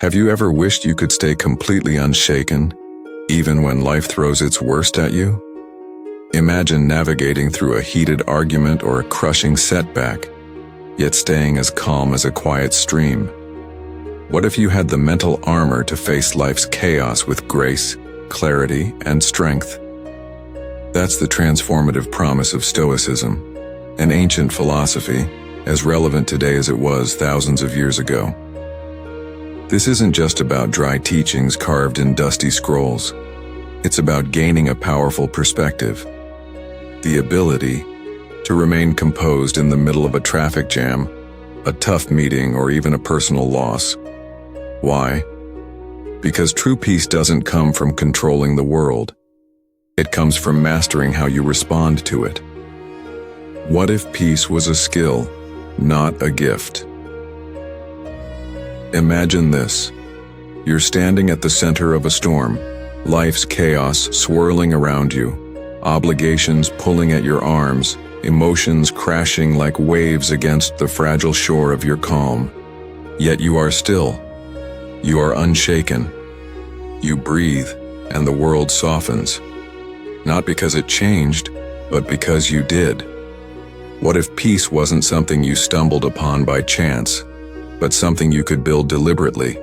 Have you ever wished you could stay completely unshaken, even when life throws its worst at you? Imagine navigating through a heated argument or a crushing setback, yet staying as calm as a quiet stream. What if you had the mental armor to face life's chaos with grace, clarity, and strength? That's the transformative promise of Stoicism, an ancient philosophy, as relevant today as it was thousands of years ago. This isn't just about dry teachings carved in dusty scrolls. It's about gaining a powerful perspective, the ability to remain composed in the middle of a traffic jam, a tough meeting, or even a personal loss. Why? Because true peace doesn't come from controlling the world. It comes from mastering how you respond to it. What if peace was a skill, not a gift? Imagine this. You're standing at the center of a storm, life's chaos swirling around you, obligations pulling at your arms, emotions crashing like waves against the fragile shore of your calm. Yet you are still. You are unshaken. You breathe, and the world softens. Not because it changed, but because you did. What if peace wasn't something you stumbled upon by chance, but something you could build deliberately,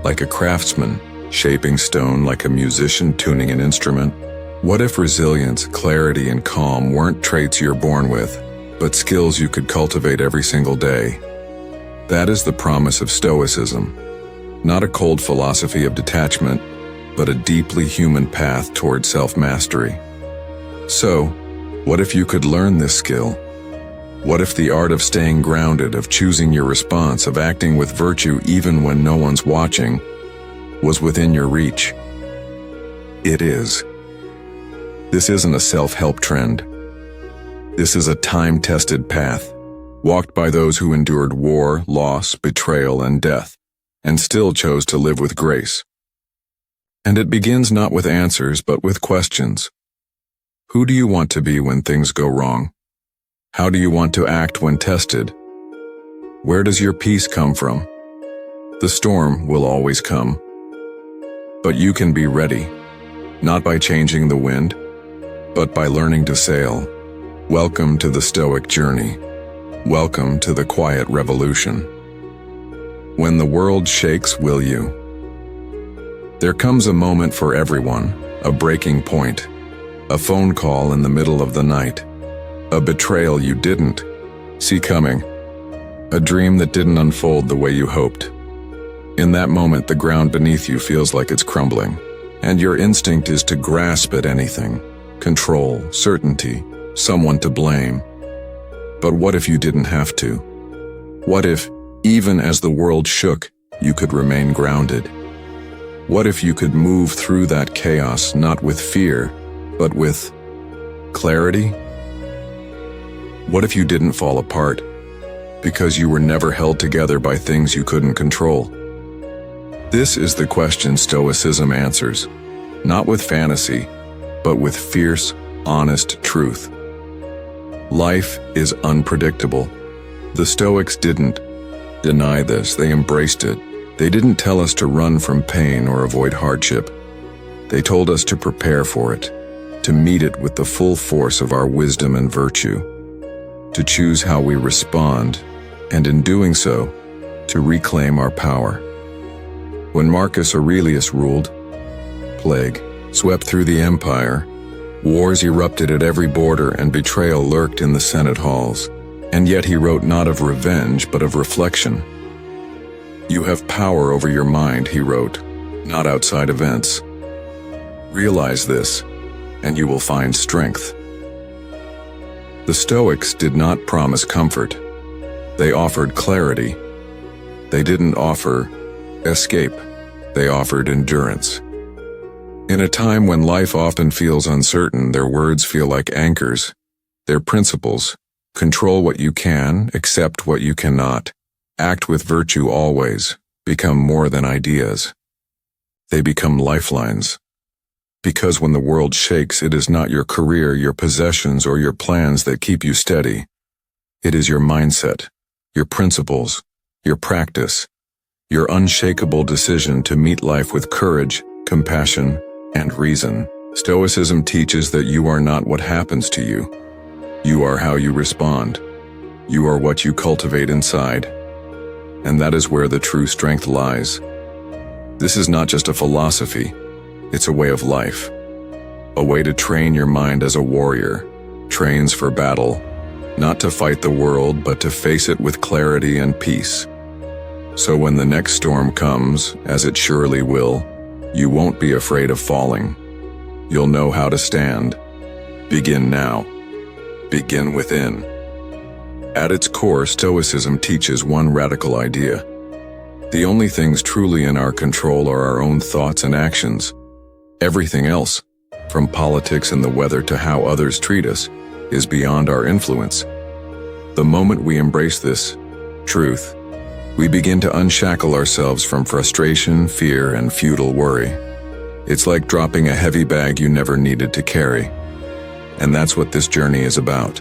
like a craftsman shaping stone, like a musician tuning an instrument? What if resilience, clarity, and calm weren't traits you're born with, but skills you could cultivate every single day? That is the promise of Stoicism. Not a cold philosophy of detachment, but a deeply human path toward self-mastery. So, what if you could learn this skill? What if the art of staying grounded, of choosing your response, of acting with virtue even when no one's watching, was within your reach? It is. This isn't a self-help trend. This is a time-tested path, walked by those who endured war, loss, betrayal, and death, and still chose to live with grace. And it begins not with answers, but with questions. Who do you want to be when things go wrong? How do you want to act when tested? Where does your peace come from? The storm will always come. But you can be ready, not by changing the wind, but by learning to sail. Welcome to the Stoic journey. Welcome to the quiet revolution. When the world shakes, will you? There comes a moment for everyone, a breaking point, a phone call in the middle of the night, a betrayal you didn't see coming, a dream that didn't unfold the way you hoped. In that moment, the ground beneath you feels like it's crumbling, and your instinct is to grasp at anything, control, certainty, someone to blame. But what if you didn't have to? What if, even as the world shook, you could remain grounded? What if you could move through that chaos not with fear, but with clarity? What if you didn't fall apart because you were never held together by things you couldn't control? This is the question Stoicism answers, not with fantasy, but with fierce, honest truth. Life is unpredictable. The Stoics didn't deny this, they embraced it. They didn't tell us to run from pain or avoid hardship. They told us to prepare for it, to meet it with the full force of our wisdom and virtue, to choose how we respond, and in doing so, to reclaim our power. When Marcus Aurelius ruled, plague swept through the empire, wars erupted at every border, and betrayal lurked in the Senate halls. And yet he wrote not of revenge, but of reflection. You have power over your mind, he wrote, not outside events. Realize this, and you will find strength. The Stoics did not promise comfort. They offered clarity. They didn't offer escape. They offered endurance. In a time when life often feels uncertain, their words feel like anchors. Their principles: control what you can, accept what you cannot, act with virtue always, become more than ideas. They become lifelines. Because when the world shakes, it is not your career, your possessions, or your plans that keep you steady. It is your mindset, your principles, your practice, your unshakable decision to meet life with courage, compassion, and reason. Stoicism teaches that you are not what happens to you. You are how you respond. You are what you cultivate inside. And that is where the true strength lies. This is not just a philosophy, it's a way of life. A way to train your mind as a warrior, trains for battle, not to fight the world, but to face it with clarity and peace. So when the next storm comes, as it surely will, you won't be afraid of falling. You'll know how to stand. Begin now. Begin within. At its core, Stoicism teaches one radical idea. The only things truly in our control are our own thoughts and actions. Everything else, from politics and the weather to how others treat us, is beyond our influence. The moment we embrace this truth, we begin to unshackle ourselves from frustration, fear, and futile worry. It's like dropping a heavy bag you never needed to carry. And that's what this journey is about.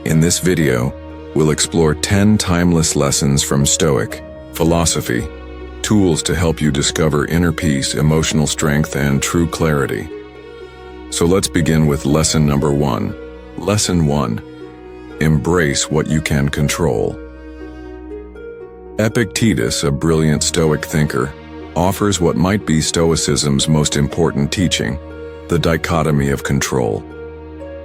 In this video, we'll explore 10 timeless lessons from Stoic philosophy, tools to help you discover inner peace, emotional strength, and true clarity. So let's begin with lesson number 1. Lesson 1. Embrace what you can control. Epictetus, a brilliant Stoic thinker, offers what might be Stoicism's most important teaching, the dichotomy of control.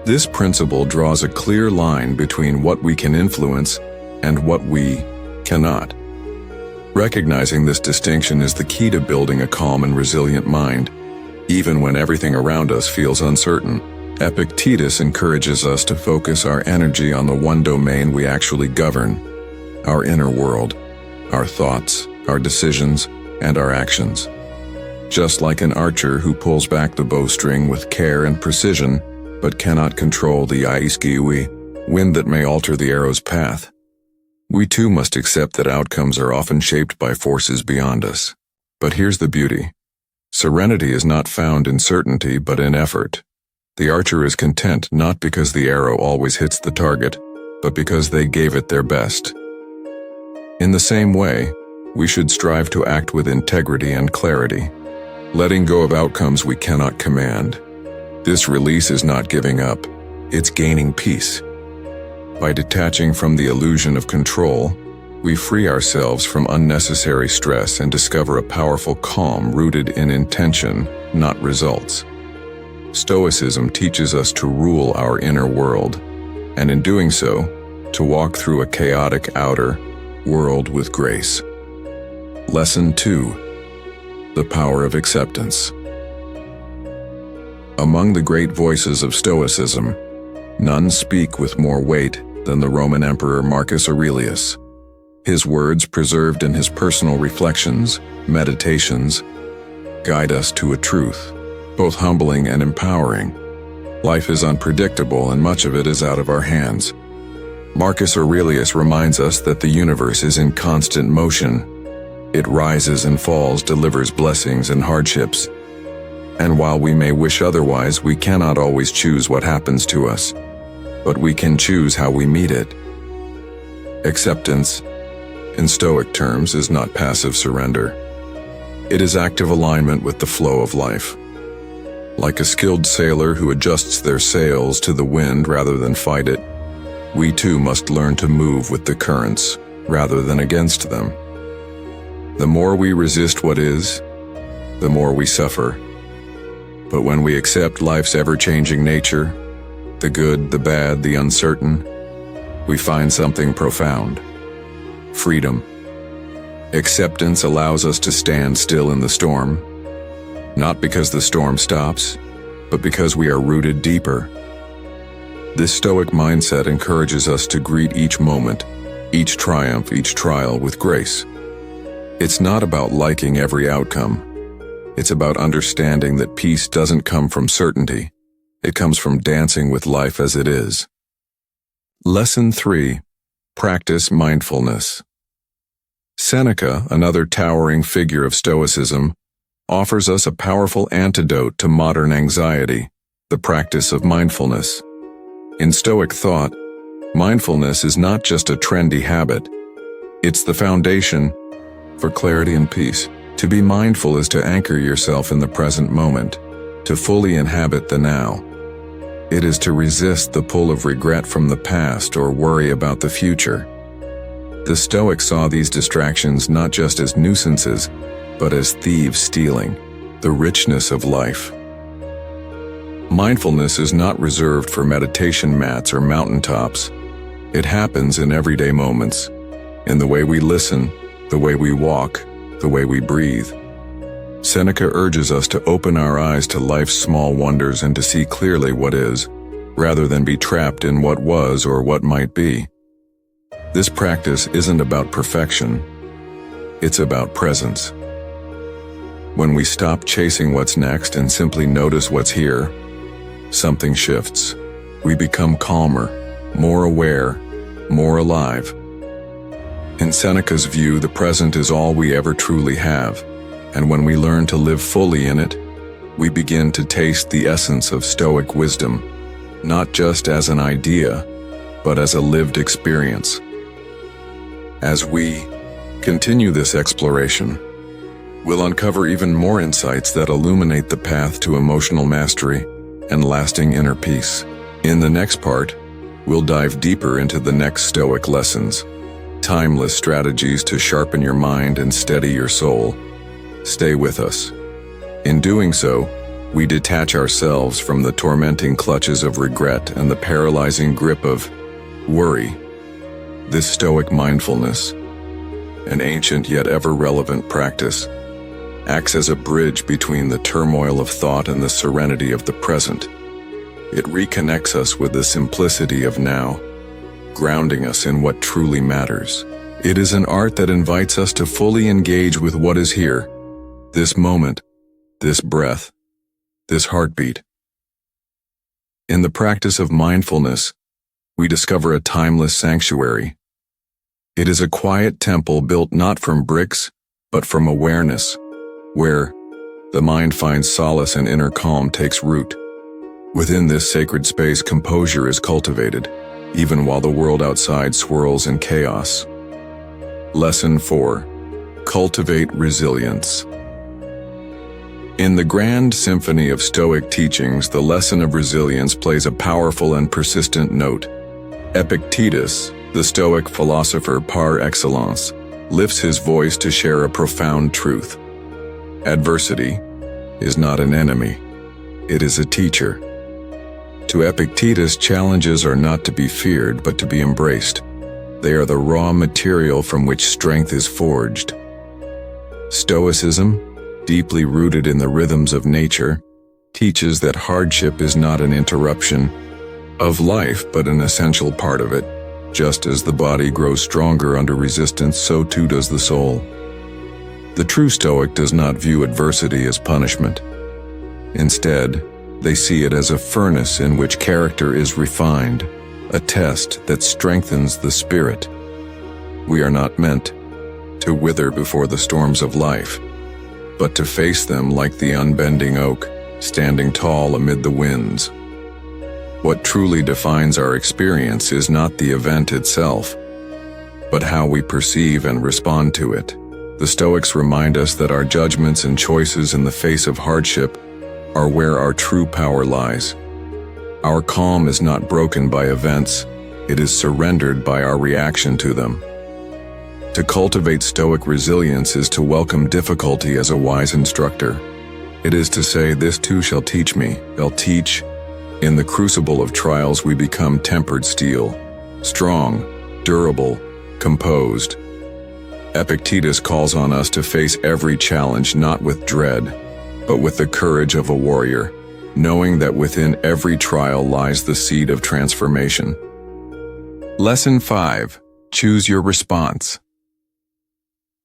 This principle draws a clear line between what we can influence and what we cannot. Recognizing this distinction is the key to building a calm and resilient mind, even when everything around us feels uncertain. Epictetus encourages us to focus our energy on the one domain we actually govern, our inner world, our thoughts, our decisions, and our actions. Just like an archer who pulls back the bowstring with care and precision, but cannot control the wind that may alter the arrow's path, we too must accept that outcomes are often shaped by forces beyond us. But here's the beauty. Serenity is not found in certainty, but in effort. The archer is content not because the arrow always hits the target, but because they gave it their best. In the same way, we should strive to act with integrity and clarity, letting go of outcomes we cannot command. This release is not giving up, it's gaining peace. By detaching from the illusion of control, we free ourselves from unnecessary stress and discover a powerful calm rooted in intention, not results. Stoicism teaches us to rule our inner world, and in doing so, to walk through a chaotic outer world with grace. Lesson 2. The power of acceptance. Among the great voices of Stoicism, none speak with more weight than the Roman Emperor Marcus Aurelius. His words, preserved in his personal reflections, meditations, guide us to a truth, both humbling and empowering. Life is unpredictable and much of it is out of our hands. Marcus Aurelius reminds us that the universe is in constant motion. It rises and falls, delivers blessings and hardships. And while we may wish otherwise, we cannot always choose what happens to us, but we can choose how we meet it. Acceptance, in Stoic terms, is not passive surrender. It is active alignment with the flow of life. Like a skilled sailor who adjusts their sails to the wind rather than fight it, we too must learn to move with the currents rather than against them. The more we resist what is, the more we suffer. But when we accept life's ever-changing nature, the good, the bad, the uncertain, we find something profound. Freedom. Acceptance allows us to stand still in the storm, not because the storm stops, but because we are rooted deeper. This Stoic mindset encourages us to greet each moment, each triumph, each trial with grace. It's not about liking every outcome. It's about understanding that peace doesn't come from certainty. It comes from dancing with life as it is. Lesson 3. Practice mindfulness. Seneca, another towering figure of Stoicism, offers us a powerful antidote to modern anxiety, the practice of mindfulness. In Stoic thought, mindfulness is not just a trendy habit. It's the foundation for clarity and peace. To be mindful is to anchor yourself in the present moment, to fully inhabit the now. It is to resist the pull of regret from the past or worry about the future. The Stoics saw these distractions not just as nuisances, but as thieves stealing the richness of life. Mindfulness is not reserved for meditation mats or mountaintops. It happens in everyday moments, in the way we listen, the way we walk, the way we breathe. Seneca urges us to open our eyes to life's small wonders and to see clearly what is, rather than be trapped in what was or what might be. This practice isn't about perfection, it's about presence. When we stop chasing what's next and simply notice what's here, something shifts. We become calmer, more aware, more alive. In Seneca's view, the present is all we ever truly have, and when we learn to live fully in it, we begin to taste the essence of Stoic wisdom, not just as an idea, but as a lived experience. As we continue this exploration, we'll uncover even more insights that illuminate the path to emotional mastery and lasting inner peace. In the next part, we'll dive deeper into the next Stoic lessons, timeless strategies to sharpen your mind and steady your soul. Stay with us. In doing so, we detach ourselves from the tormenting clutches of regret and the paralyzing grip of worry. This Stoic mindfulness, an ancient yet ever-relevant practice, acts as a bridge between the turmoil of thought and the serenity of the present. It reconnects us with the simplicity of now, grounding us in what truly matters. It is an art that invites us to fully engage with what is here, this moment, this breath, this heartbeat. In the practice of mindfulness, we discover a timeless sanctuary. It is a quiet temple built not from bricks, but from awareness, where the mind finds solace and inner calm takes root. Within this sacred space, composure is cultivated, even while the world outside swirls in chaos. Lesson 4. Cultivate resilience. In the grand symphony of Stoic teachings, the lesson of resilience plays a powerful and persistent note. Epictetus, the Stoic philosopher par excellence, lifts his voice to share a profound truth. Adversity is not an enemy, it is a teacher. To Epictetus, challenges are not to be feared, but to be embraced. They are the raw material from which strength is forged. Stoicism, deeply rooted in the rhythms of nature, teaches that hardship is not an interruption of life, but an essential part of it. Just as the body grows stronger under resistance, so too does the soul. The true Stoic does not view adversity as punishment. Instead, they see it as a furnace in which character is refined, a test that strengthens the spirit. We are not meant to wither before the storms of life, but to face them like the unbending oak, standing tall amid the winds. What truly defines our experience is not the event itself, but how we perceive and respond to it. The Stoics remind us that our judgments and choices in the face of hardship are where our true power lies. Our calm is not broken by events, it is surrendered by our reaction to them. To cultivate Stoic resilience is to welcome difficulty as a wise instructor. It is to say, "This too shall teach me, I'll teach." In the crucible of trials, we become tempered steel, strong, durable, composed. Epictetus calls on us to face every challenge not with dread, but with the courage of a warrior, knowing that within every trial lies the seed of transformation. Lesson 5. Choose your response.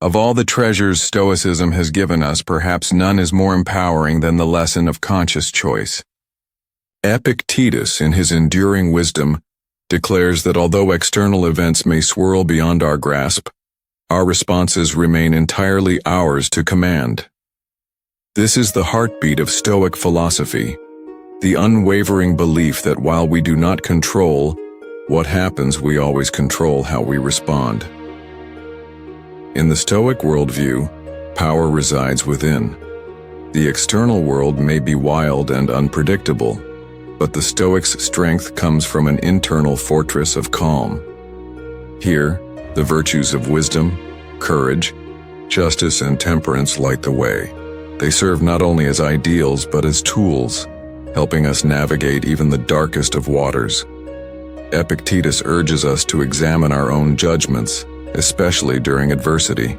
Of all the treasures Stoicism has given us, perhaps none is more empowering than the lesson of conscious choice. Epictetus, in his enduring wisdom, declares that although external events may swirl beyond our grasp, our responses remain entirely ours to command. This is the heartbeat of Stoic philosophy, the unwavering belief that while we do not control what happens, we always control how we respond. In the Stoic worldview, power resides within. The external world may be wild and unpredictable, but the Stoics' strength comes from an internal fortress of calm. Here, the virtues of wisdom, courage, justice, and temperance light the way. They serve not only as ideals but as tools, helping us navigate even the darkest of waters. Epictetus urges us to examine our own judgments, especially during adversity.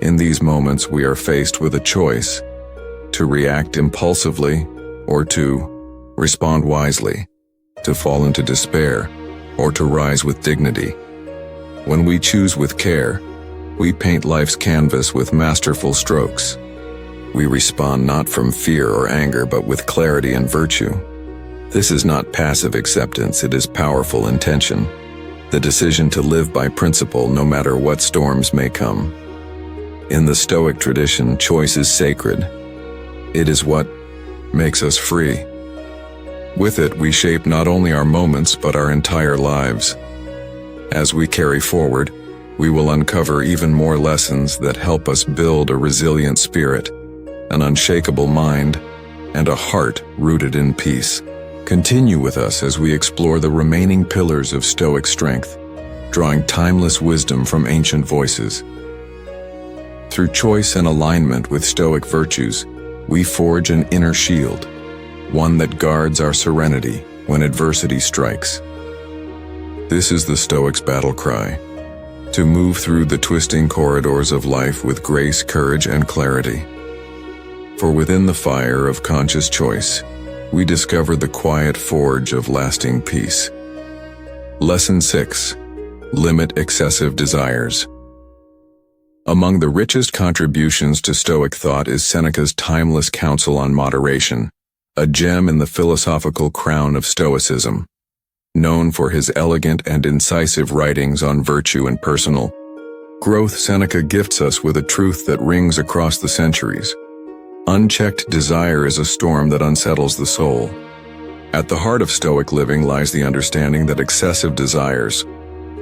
In these moments, we are faced with a choice: to react impulsively or to respond wisely, to fall into despair or to rise with dignity. When we choose with care, we paint life's canvas with masterful strokes. We respond not from fear or anger, but with clarity and virtue. This is not passive acceptance, it is powerful intention. The decision to live by principle no matter what storms may come. In the Stoic tradition, choice is sacred. It is what makes us free. With it, we shape not only our moments but our entire lives. As we carry forward, we will uncover even more lessons that help us build a resilient spirit, an unshakable mind, and a heart rooted in peace. Continue with us as we explore the remaining pillars of Stoic strength, drawing timeless wisdom from ancient voices. Through choice and alignment with Stoic virtues, we forge an inner shield, one that guards our serenity when adversity strikes. This is the Stoics' battle cry: to move through the twisting corridors of life with grace, courage, and clarity. For within the fire of conscious choice, we discover the quiet forge of lasting peace. Lesson 6: Limit excessive desires. Among the richest contributions to Stoic thought is Seneca's timeless counsel on moderation, a gem in the philosophical crown of Stoicism. Known for his elegant and incisive writings on virtue and personal growth, Seneca gifts us with a truth that rings across the centuries. Unchecked desire is a storm that unsettles the soul. At the heart of Stoic living lies the understanding that excessive desires,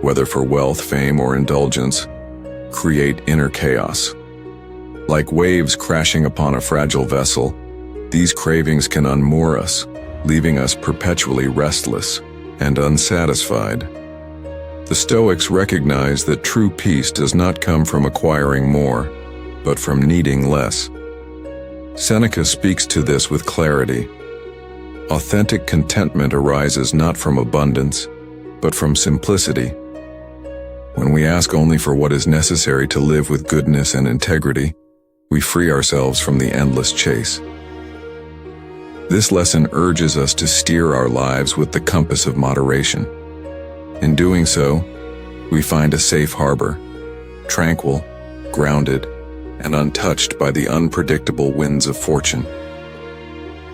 whether for wealth, fame, or indulgence, create inner chaos. Like waves crashing upon a fragile vessel, these cravings can unmoor us, leaving us perpetually restless and unsatisfied. The Stoics recognize that true peace does not come from acquiring more, but from needing less. Seneca speaks to this with clarity. Authentic contentment arises not from abundance, but from simplicity. When we ask only for what is necessary to live with goodness and integrity, we free ourselves from the endless chase. This lesson urges us to steer our lives with the compass of moderation. In doing so, we find a safe harbor, tranquil, grounded, and untouched by the unpredictable winds of fortune.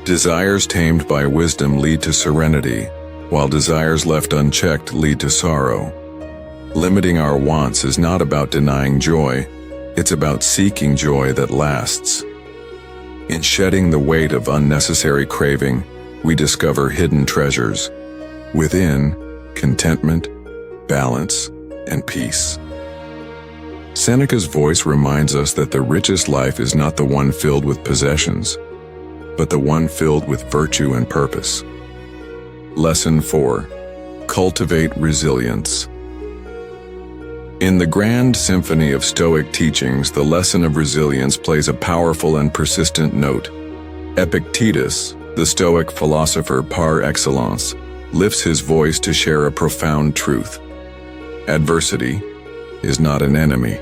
Desires tamed by wisdom lead to serenity, while desires left unchecked lead to sorrow. Limiting our wants is not about denying joy, it's about seeking joy that lasts. In shedding the weight of unnecessary craving, we discover hidden treasures. Within, contentment, balance, and peace. Seneca's voice reminds us that the richest life is not the one filled with possessions, but the one filled with virtue and purpose. Lesson 4: Cultivate resilience. In the grand symphony of Stoic teachings, the lesson of resilience plays a powerful and persistent note. Epictetus, the Stoic philosopher par excellence, lifts his voice to share a profound truth. Adversity is not an enemy,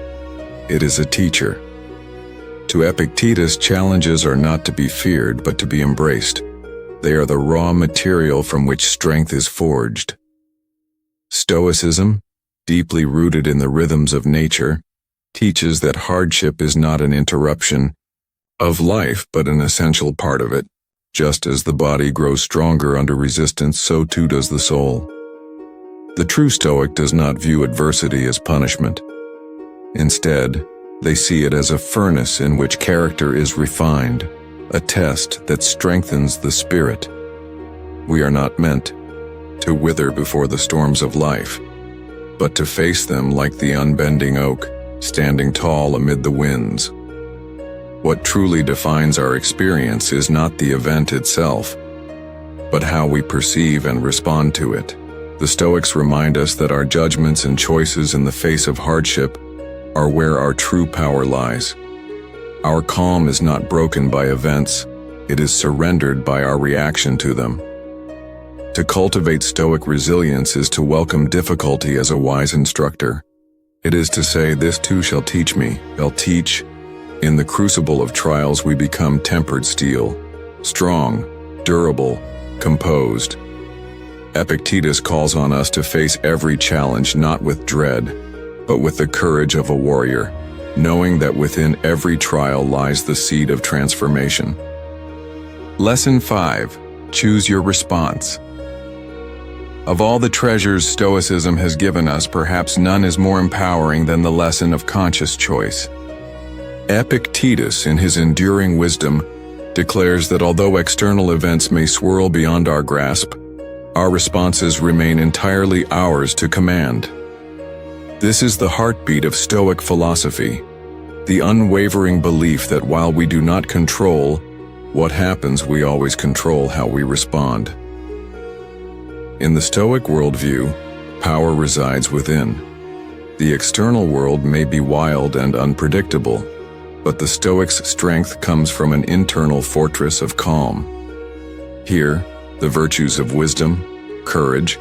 it is a teacher. To Epictetus, challenges are not to be feared but to be embraced. They are the raw material from which strength is forged. Stoicism, deeply rooted in the rhythms of nature, teaches that hardship is not an interruption of life but an essential part of it. Just as the body grows stronger under resistance, so too does the soul. The true Stoic does not view adversity as punishment. Instead, they see it as a furnace in which character is refined, a test that strengthens the spirit. We are not meant to wither before the storms of life, but to face them like the unbending oak, standing tall amid the winds. What truly defines our experience is not the event itself, but how we perceive and respond to it. The Stoics remind us that our judgments and choices in the face of hardship are where our true power lies. Our calm is not broken by events, it is surrendered by our reaction to them. To cultivate Stoic resilience is to welcome difficulty as a wise instructor. It is to say, "This too shall teach me, shall teach." In the crucible of trials we become tempered steel, strong, durable, composed. Epictetus calls on us to face every challenge not with dread, but with the courage of a warrior, knowing that within every trial lies the seed of transformation. Lesson 5. Choose your response. Of all the treasures Stoicism has given us, perhaps none is more empowering than the lesson of conscious choice. Epictetus, in his enduring wisdom, declares that although external events may swirl beyond our grasp, our responses remain entirely ours to command. This is the heartbeat of Stoic philosophy, the unwavering belief that while we do not control what happens, we always control how we respond. In the Stoic worldview, power resides within. The external world may be wild and unpredictable, but the Stoics' strength comes from an internal fortress of calm. Here, the virtues of wisdom, courage,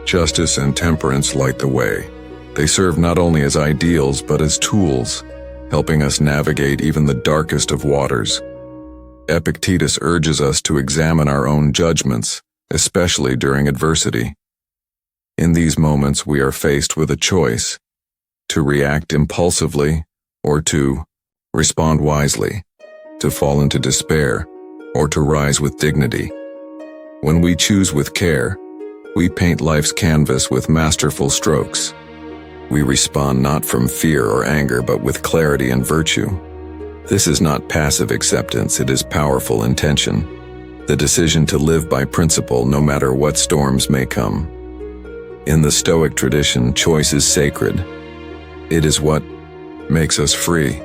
justice, and temperance light the way. They serve not only as ideals but as tools, helping us navigate even the darkest of waters. Epictetus urges us to examine our own judgments, especially during adversity. In these moments, we are faced with a choice: to react impulsively or to respond wisely, to fall into despair or to rise with dignity. When we choose with care, we paint life's canvas with masterful strokes. We respond not from fear or anger, but with clarity and virtue. This is not passive acceptance, it is powerful intention. The decision to live by principle no matter what storms may come. In the Stoic tradition, choice is sacred. It is what makes us free.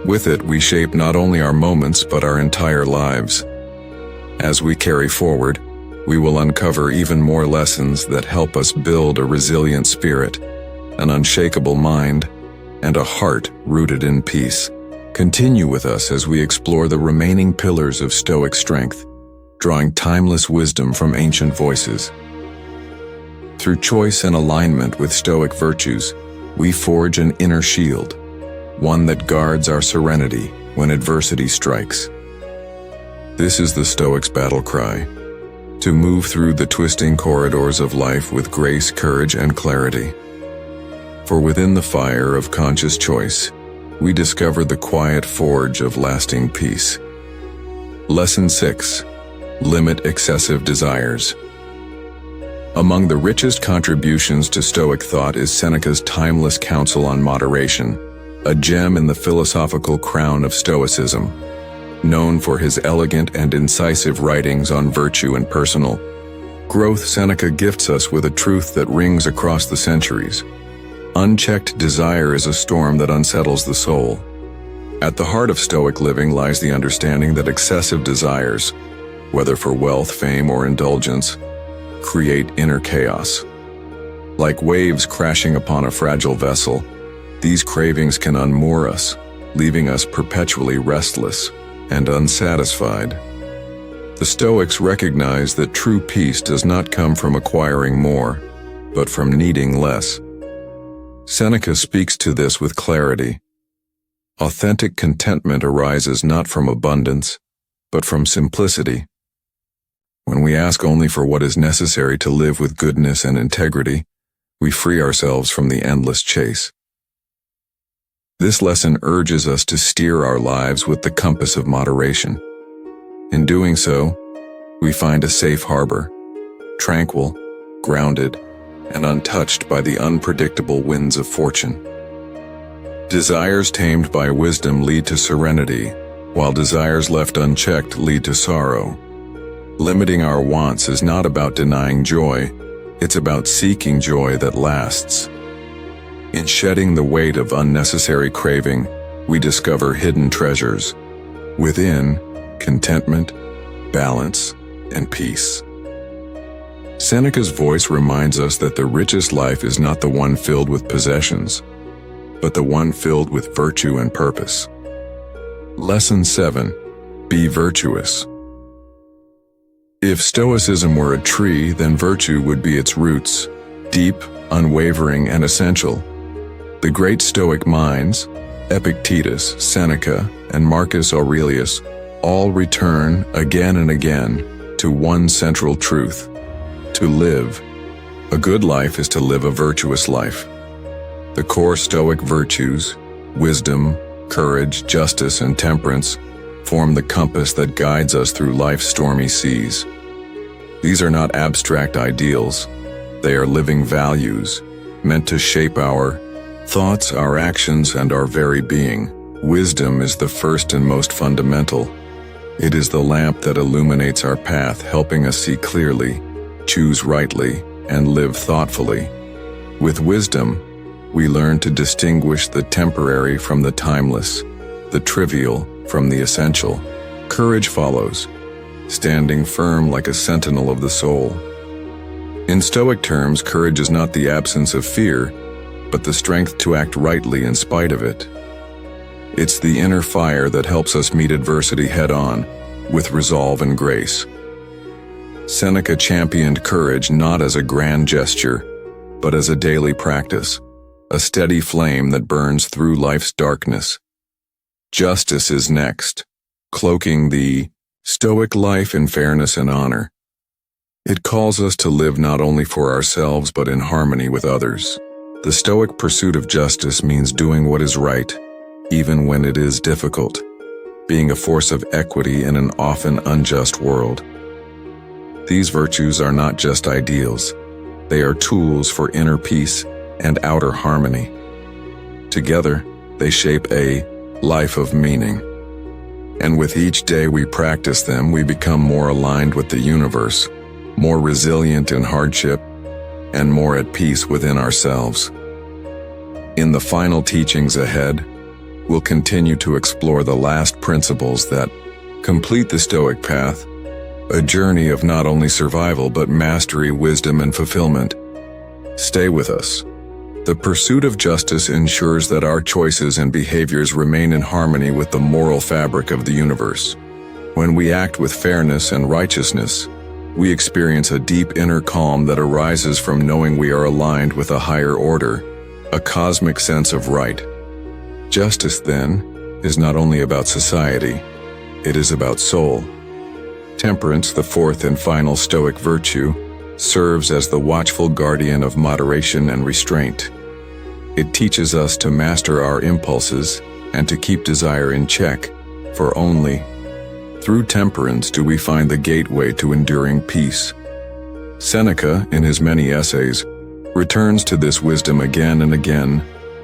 With it, we shape not only our moments but our entire lives. As we carry forward, we will uncover even more lessons that help us build a resilient spirit, an unshakable mind, and a heart rooted in peace. Continue with us as we explore the remaining pillars of Stoic strength, drawing timeless wisdom from ancient voices. Through choice and alignment with Stoic virtues, we forge an inner shield, one that guards our serenity when adversity strikes. This is the Stoics' battle cry: to move through the twisting corridors of life with grace, courage, and clarity. For within the fire of conscious choice, we discover the quiet forge of lasting peace. Lesson 6. Limit excessive desires. Among the richest contributions to Stoic thought is Seneca's timeless counsel on moderation, a gem in the philosophical crown of Stoicism. Known for his elegant and incisive writings on virtue and personal growth, Seneca gifts us with a truth that rings across the centuries. Unchecked desire is a storm that unsettles the soul. At the heart of Stoic living lies the understanding that excessive desires, whether for wealth, fame, or indulgence, create inner chaos. Like waves crashing upon a fragile vessel, these cravings can unmoor us, leaving us perpetually restless and unsatisfied. The Stoics recognize that true peace does not come from acquiring more, but from needing less. Seneca speaks to this with clarity. Authentic contentment arises not from abundance, but from simplicity. When we ask only for what is necessary to live with goodness and integrity, we free ourselves from the endless chase. This lesson urges us to steer our lives with the compass of moderation. In doing so, we find a safe harbor, tranquil, grounded, and untouched by the unpredictable winds of fortune. Desires tamed by wisdom lead to serenity, while desires left unchecked lead to sorrow. Limiting our wants is not about denying joy, it's about seeking joy that lasts. In shedding the weight of unnecessary craving, we discover hidden treasures. Within, contentment, balance, and peace. Seneca's voice reminds us that the richest life is not the one filled with possessions, but the one filled with virtue and purpose. Lesson 7. Be virtuous. If Stoicism were a tree, then virtue would be its roots, deep, unwavering, and essential. The great Stoic minds, Epictetus, Seneca, and Marcus Aurelius, all return again and again to one central truth: to live. A good life is to live a virtuous life. The core Stoic virtues, wisdom, courage, justice, and temperance, form the compass that guides us through life's stormy seas. These are not abstract ideals. They are living values, meant to shape our thoughts, our actions, and our very being. Wisdom is the first and most fundamental. It is the lamp that illuminates our path, helping us see clearly, choose rightly, and live thoughtfully. With wisdom, we learn to distinguish the temporary from the timeless, the trivial from the essential. Courage follows, standing firm like a sentinel of the soul. In Stoic terms, courage is not the absence of fear, but the strength to act rightly in spite of it. It's the inner fire that helps us meet adversity head-on, with resolve and grace. Seneca championed courage not as a grand gesture, but as a daily practice, a steady flame that burns through life's darkness. Justice is next, cloaking the Stoic life in fairness and honor. It calls us to live not only for ourselves but in harmony with others. The Stoic pursuit of justice means doing what is right, even when it is difficult, being a force of equity in an often unjust world. These virtues are not just ideals. They are tools for inner peace and outer harmony. Together, they shape a life of meaning. And with each day we practice them, we become more aligned with the universe, more resilient in hardship, and more at peace within ourselves. In the final teachings ahead, we'll continue to explore the last principles that complete the Stoic path, a journey of not only survival but mastery, wisdom, and fulfillment. Stay with us. The pursuit of justice ensures that our choices and behaviors remain in harmony with the moral fabric of the universe. When we act with fairness and righteousness, we experience a deep inner calm that arises from knowing we are aligned with a higher order, a cosmic sense of right. Justice, then, is not only about society, it is about soul. Temperance, the fourth and final Stoic virtue, serves as the watchful guardian of moderation and restraint. It teaches us to master our impulses and to keep desire in check, for only through temperance do we find the gateway to enduring peace. Seneca, in his many essays, returns to this wisdom again and again,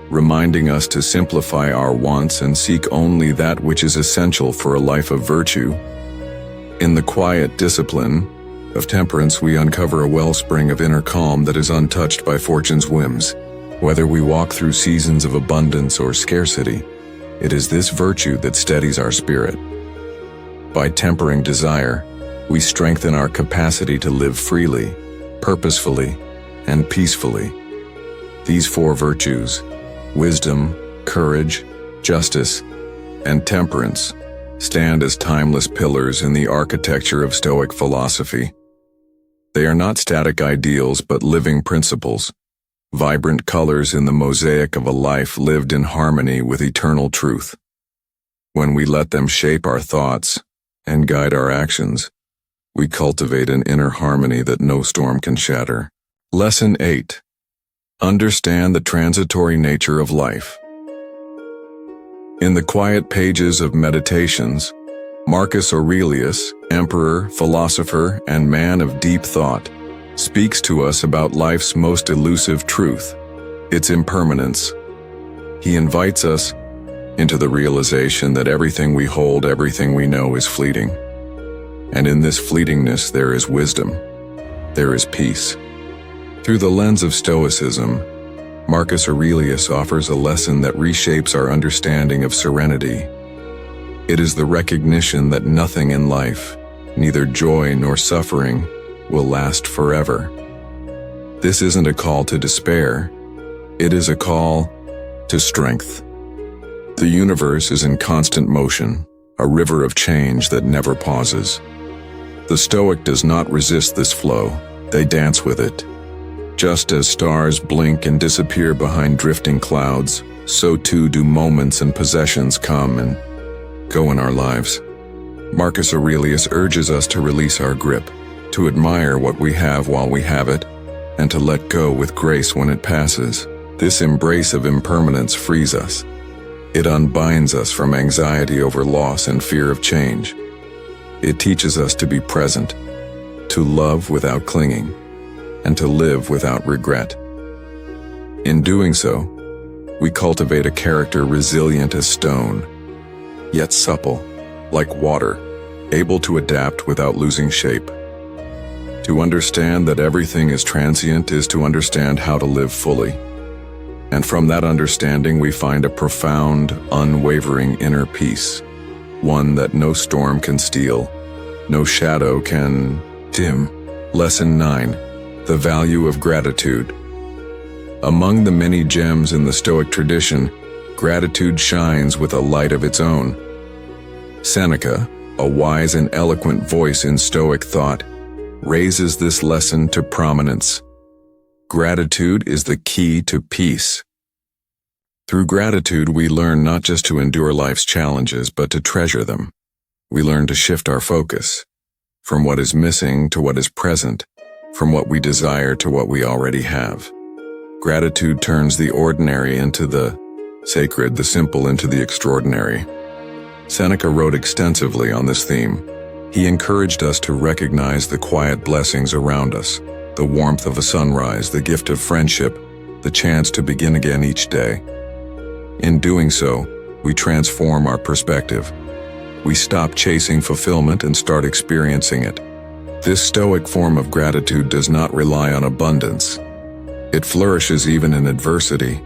reminding us to simplify our wants and seek only that which is essential for a life of virtue. In the quiet discipline of temperance, we uncover a wellspring of inner calm that is untouched by fortune's whims. Whether we walk through seasons of abundance or scarcity, it is this virtue that steadies our spirit. By tempering desire, we strengthen our capacity to live freely, purposefully, and peacefully. These four virtues, wisdom, courage, justice, and temperance, stand as timeless pillars in the architecture of Stoic philosophy. They are not static ideals but living principles, vibrant colors in the mosaic of a life lived in harmony with eternal truth. When we let them shape our thoughts and guide our actions, we cultivate an inner harmony that no storm can shatter. Lesson 8. Understand the transitory nature of life. In the quiet pages of Meditations, Marcus Aurelius, emperor, philosopher, and man of deep thought, speaks to us about life's most elusive truth, its impermanence. He invites us into the realization that everything we hold, everything we know is fleeting. And in this fleetingness there is wisdom, there is peace. Through the lens of Stoicism, Marcus Aurelius offers a lesson that reshapes our understanding of serenity. It is the recognition that nothing in life, neither joy nor suffering, will last forever. This isn't a call to despair. It is a call to strength. The universe is in constant motion, a river of change that never pauses. The Stoic does not resist this flow, they dance with it. Just as stars blink and disappear behind drifting clouds, so too do moments and possessions come and go in our lives. Marcus Aurelius urges us to release our grip, to admire what we have while we have it, and to let go with grace when it passes. This embrace of impermanence frees us. It unbinds us from anxiety over loss and fear of change. It teaches us to be present, to love without clinging, and to live without regret. In doing so, we cultivate a character resilient as stone, yet supple, like water, able to adapt without losing shape. To understand that everything is transient is to understand how to live fully. And from that understanding we find a profound, unwavering inner peace, one that no storm can steal, no shadow can dim. Lesson 9. The value of gratitude. Among the many gems in the Stoic tradition, gratitude shines with a light of its own. Seneca, a wise and eloquent voice in Stoic thought, raises this lesson to prominence. Gratitude is the key to peace. Through gratitude, we learn not just to endure life's challenges, but to treasure them. We learn to shift our focus from what is missing to what is present, from what we desire to what we already have. Gratitude turns the ordinary into the sacred, the simple into the extraordinary. Seneca wrote extensively on this theme. He encouraged us to recognize the quiet blessings around us, the warmth of a sunrise, the gift of friendship, the chance to begin again each day. In doing so, we transform our perspective. We stop chasing fulfillment and start experiencing it. This Stoic form of gratitude does not rely on abundance. It flourishes even in adversity.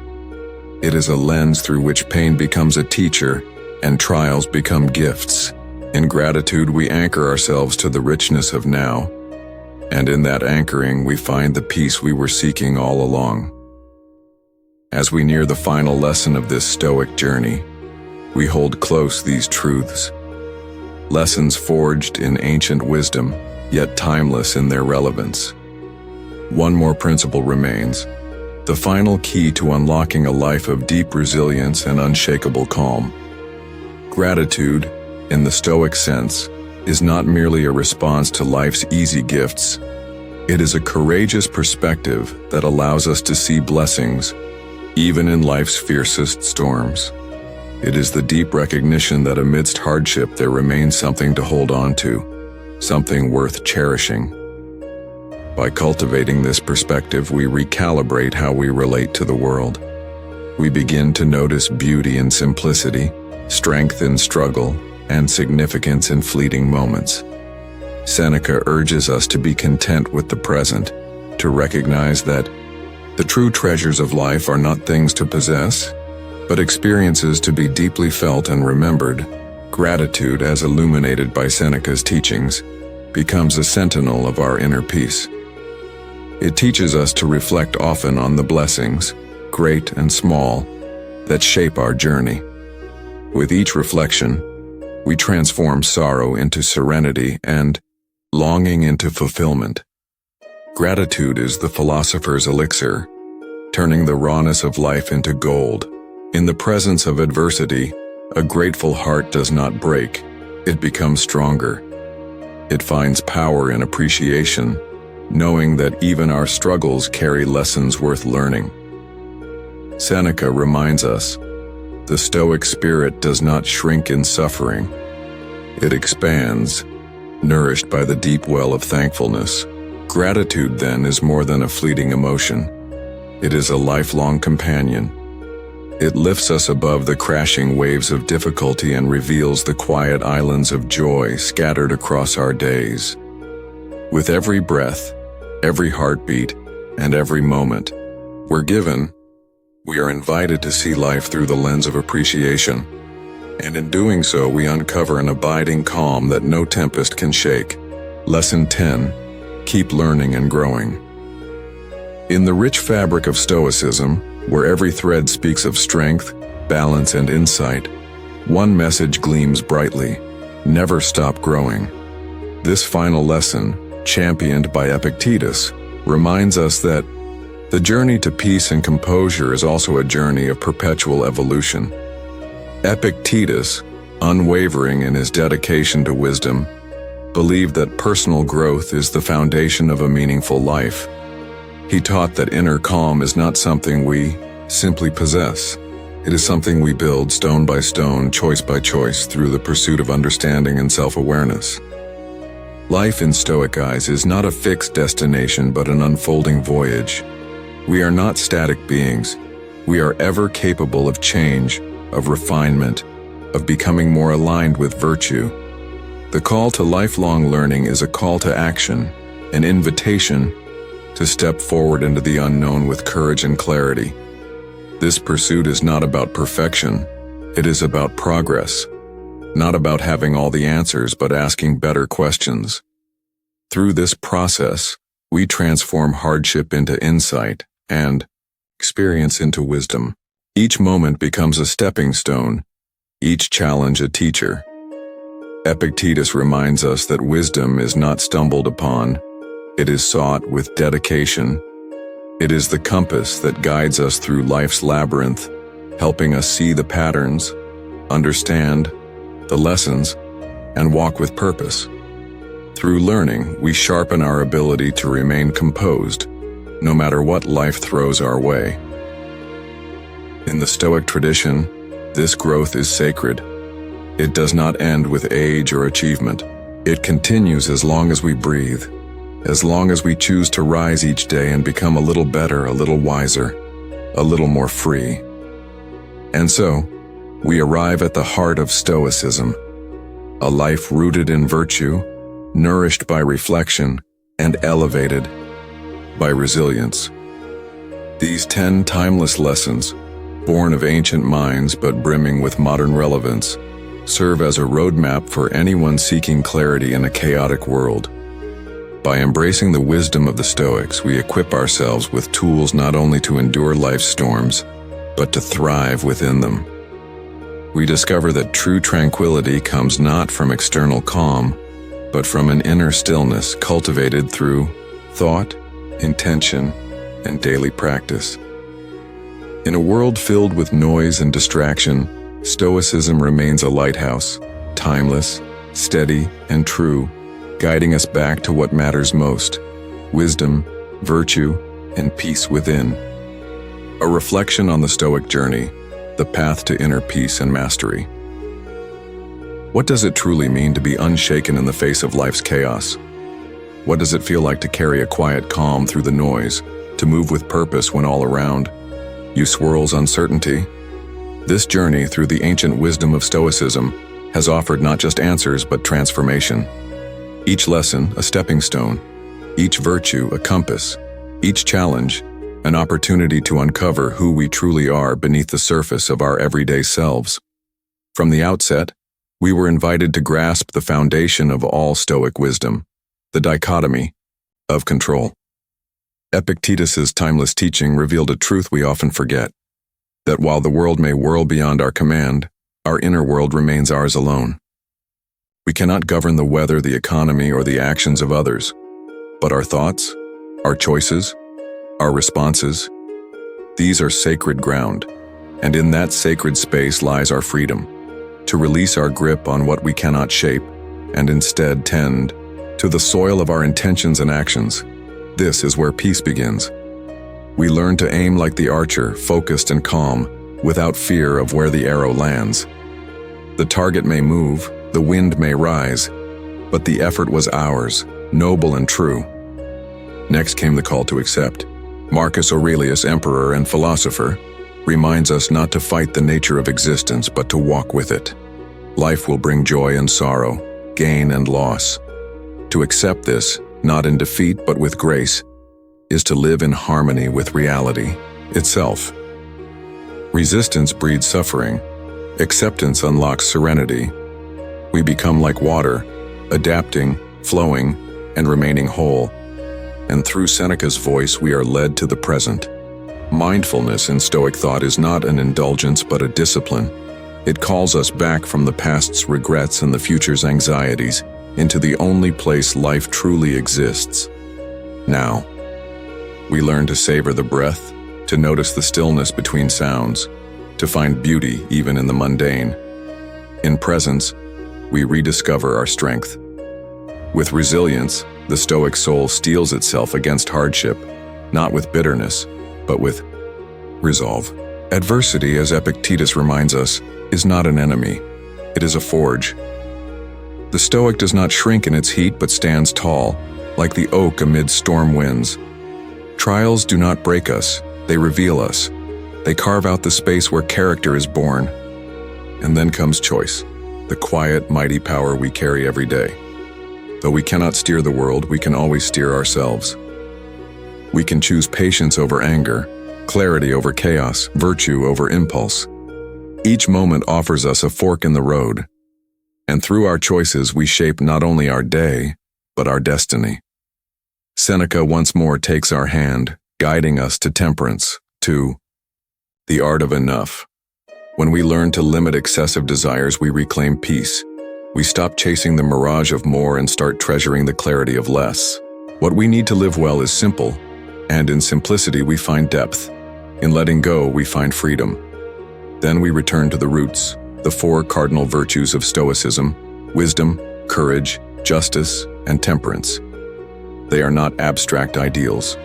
It is a lens through which pain becomes a teacher and trials become gifts. In gratitude, we anchor ourselves to the richness of now, and in that anchoring, we find the peace we were seeking all along. As we near the final lesson of this Stoic journey, we hold close these truths. Lessons forged in ancient wisdom, yet timeless in their relevance. One more principle remains: the final key to unlocking a life of deep resilience and unshakable calm. Gratitude, in the Stoic sense, is not merely a response to life's easy gifts. It is a courageous perspective that allows us to see blessings, even in life's fiercest storms. It is the deep recognition that amidst hardship there remains something to hold on to, something worth cherishing. By cultivating this perspective, we recalibrate how we relate to the world. We begin to notice beauty in simplicity, strength in struggle, and significance in fleeting moments. Seneca urges us to be content with the present, to recognize that the true treasures of life are not things to possess, but experiences to be deeply felt and remembered. Gratitude, as illuminated by Seneca's teachings, becomes a sentinel of our inner peace. It teaches us to reflect often on the blessings, great and small, that shape our journey. With each reflection, we transform sorrow into serenity and longing into fulfillment. Gratitude is the philosopher's elixir, turning the rawness of life into gold. In the presence of adversity, a grateful heart does not break, it becomes stronger. It finds power in appreciation, knowing that even our struggles carry lessons worth learning. Seneca reminds us, the Stoic spirit does not shrink in suffering. It expands, nourished by the deep well of thankfulness. Gratitude, then, is more than a fleeting emotion. It is a lifelong companion. It lifts us above the crashing waves of difficulty and reveals the quiet islands of joy scattered across our days. With every breath, every heartbeat, and every moment, we're given, We are invited to see life through the lens of appreciation, and in doing so we uncover an abiding calm that no tempest can shake. Lesson 10. Keep learning and growing. In the rich fabric of Stoicism, where every thread speaks of strength, balance, and insight, one message gleams brightly: never stop growing. This final lesson, championed by Epictetus, reminds us that the journey to peace and composure is also a journey of perpetual evolution. Epictetus, unwavering in his dedication to wisdom, believed that personal growth is the foundation of a meaningful life. He taught that inner calm is not something we simply possess. It is something we build stone by stone, choice by choice, through the pursuit of understanding and self-awareness. Life in Stoic eyes is not a fixed destination but an unfolding voyage. We are not static beings. We are ever capable of change, of refinement, of becoming more aligned with virtue. The call to lifelong learning is a call to action, an invitation to step forward into the unknown with courage and clarity. This pursuit is not about perfection. It is about progress, not about having all the answers but asking better questions. Through this process, we transform hardship into insight and experience into wisdom. Each moment becomes a stepping stone, each challenge a teacher. Epictetus reminds us that wisdom is not stumbled upon, it is sought with dedication. It is the compass that guides us through life's labyrinth, helping us see the patterns, understand the lessons, and walk with purpose. Through learning, we sharpen our ability to remain composed, no matter what life throws our way. In the Stoic tradition, this growth is sacred. It does not end with age or achievement. It continues as long as we breathe, as long as we choose to rise each day and become a little better, a little wiser, a little more free. And so, we arrive at the heart of Stoicism, a life rooted in virtue, nourished by reflection, and elevated by resilience. These 10 timeless lessons, born of ancient minds but brimming with modern relevance, serve as a roadmap for anyone seeking clarity in a chaotic world. By embracing the wisdom of the Stoics, we equip ourselves with tools not only to endure life's storms, but to thrive within them. We discover that true tranquility comes not from external calm, but from an inner stillness cultivated through thought, intention, and daily practice. In a world filled with noise and distraction, Stoicism remains a lighthouse, timeless, steady, and true, guiding us back to what matters most: wisdom, virtue, and peace within. A reflection on the Stoic journey, the path to inner peace and mastery. What does it truly mean to be unshaken in the face of life's chaos? What does it feel like to carry a quiet calm through the noise, to move with purpose when all around you swirls uncertainty? This journey through the ancient wisdom of Stoicism has offered not just answers but transformation. Each lesson, a stepping stone, each virtue, a compass, each challenge, an opportunity to uncover who we truly are beneath the surface of our everyday selves. From the outset, we were invited to grasp the foundation of all Stoic wisdom, the dichotomy of control. Epictetus's timeless teaching revealed a truth we often forget, that while the world may whirl beyond our command, our inner world remains ours alone. We cannot govern the weather, the economy, or the actions of others, but our thoughts, our choices, our responses, these are sacred ground, and in that sacred space lies our freedom, to release our grip on what we cannot shape, and instead tend to the soil of our intentions and actions. This is where peace begins. We learn to aim like the archer, focused and calm, without fear of where the arrow lands. The target may move, the wind may rise, but the effort was ours, noble and true. Next came the call to accept. Marcus Aurelius, emperor and philosopher, reminds us not to fight the nature of existence but to walk with it. Life will bring joy and sorrow, gain and loss. To accept this, not in defeat but with grace, is to live in harmony with reality itself. Resistance breeds suffering. Acceptance unlocks serenity. We become like water, adapting, flowing, and remaining whole. And through Seneca's voice, we are led to the present. Mindfulness in Stoic thought is not an indulgence but a discipline. It calls us back from the past's regrets and the future's anxieties into the only place life truly exists. Now, we learn to savor the breath, to notice the stillness between sounds, to find beauty even in the mundane. In presence, we rediscover our strength. With resilience, the Stoic soul steels itself against hardship, not with bitterness, but with resolve. Adversity, as Epictetus reminds us, is not an enemy. It is a forge. The Stoic does not shrink in its heat but stands tall, like the oak amid storm winds. Trials do not break us, they reveal us. They carve out the space where character is born. And then comes choice, the quiet, mighty power we carry every day. Though we cannot steer the world, we can always steer ourselves. We can choose patience over anger, clarity over chaos, virtue over impulse. Each moment offers us a fork in the road, and through our choices we shape not only our day, but our destiny. Seneca once more takes our hand, guiding us to temperance, to the art of enough. When we learn to limit excessive desires, we reclaim peace. We stop chasing the mirage of more and start treasuring the clarity of less. What we need to live well is simple, and in simplicity we find depth. In letting go, we find freedom. Then we return to the roots, the four cardinal virtues of Stoicism: wisdom, courage, justice, and temperance. They are not abstract ideals,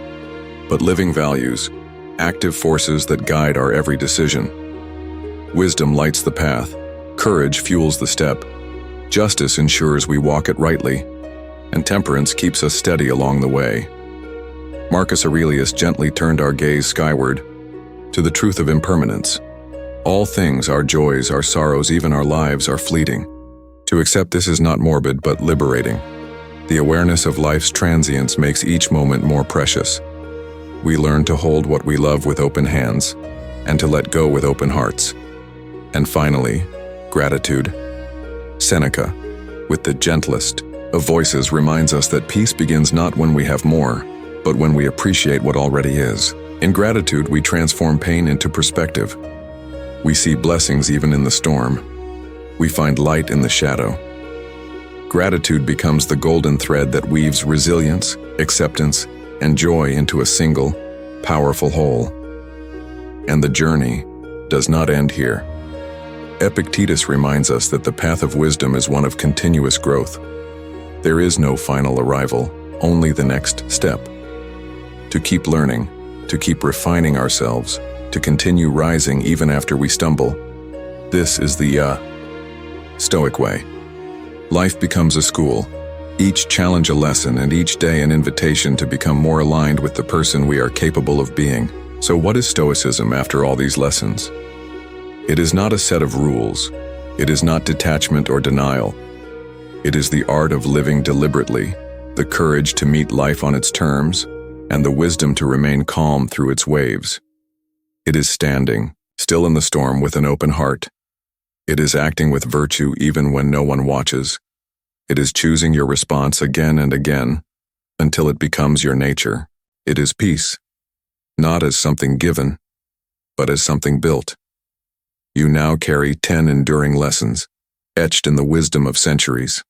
but living values, active forces that guide our every decision. Wisdom lights the path, courage fuels the step, justice ensures we walk it rightly, and temperance keeps us steady along the way. Marcus Aurelius gently turned our gaze skyward, to the truth of impermanence. All things, our joys, our sorrows, even our lives, are fleeting. To accept this is not morbid but liberating. The awareness of life's transience makes each moment more precious. We learn to hold what we love with open hands, and to let go with open hearts. And finally, gratitude. Seneca, with the gentlest of voices, reminds us that peace begins not when we have more, but when we appreciate what already is. In gratitude, we transform pain into perspective. We see blessings even in the storm. We find light in the shadow. Gratitude becomes the golden thread that weaves resilience, acceptance, and joy into a single, powerful whole. And the journey does not end here. Epictetus reminds us that the path of wisdom is one of continuous growth. There is no final arrival, only the next step. To keep learning, to keep refining ourselves, to continue rising even after we stumble. This is the Stoic way. Life becomes a school, each challenge a lesson and each day an invitation to become more aligned with the person we are capable of being. So what is Stoicism after all these lessons? It is not a set of rules. It is not detachment or denial. It is the art of living deliberately, the courage to meet life on its terms, and the wisdom to remain calm through its waves. It is standing, still in the storm with an open heart. It is acting with virtue even when no one watches. It is choosing your response again and again, until it becomes your nature. It is peace, not as something given, but as something built. You now carry 10 enduring lessons, etched in the wisdom of centuries.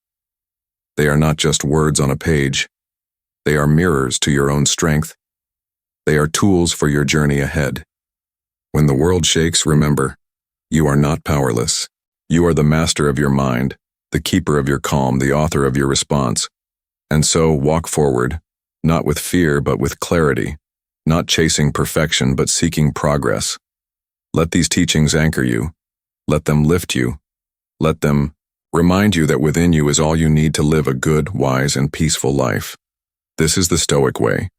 They are not just words on a page. They are mirrors to your own strength. They are tools for your journey ahead. When the world shakes, remember, you are not powerless. You are the master of your mind, the keeper of your calm, the author of your response. And so walk forward, not with fear but with clarity, not chasing perfection but seeking progress. Let these teachings anchor you. Let them lift you. Let them remind you that within you is all you need to live a good, wise, and peaceful life. This is the Stoic way.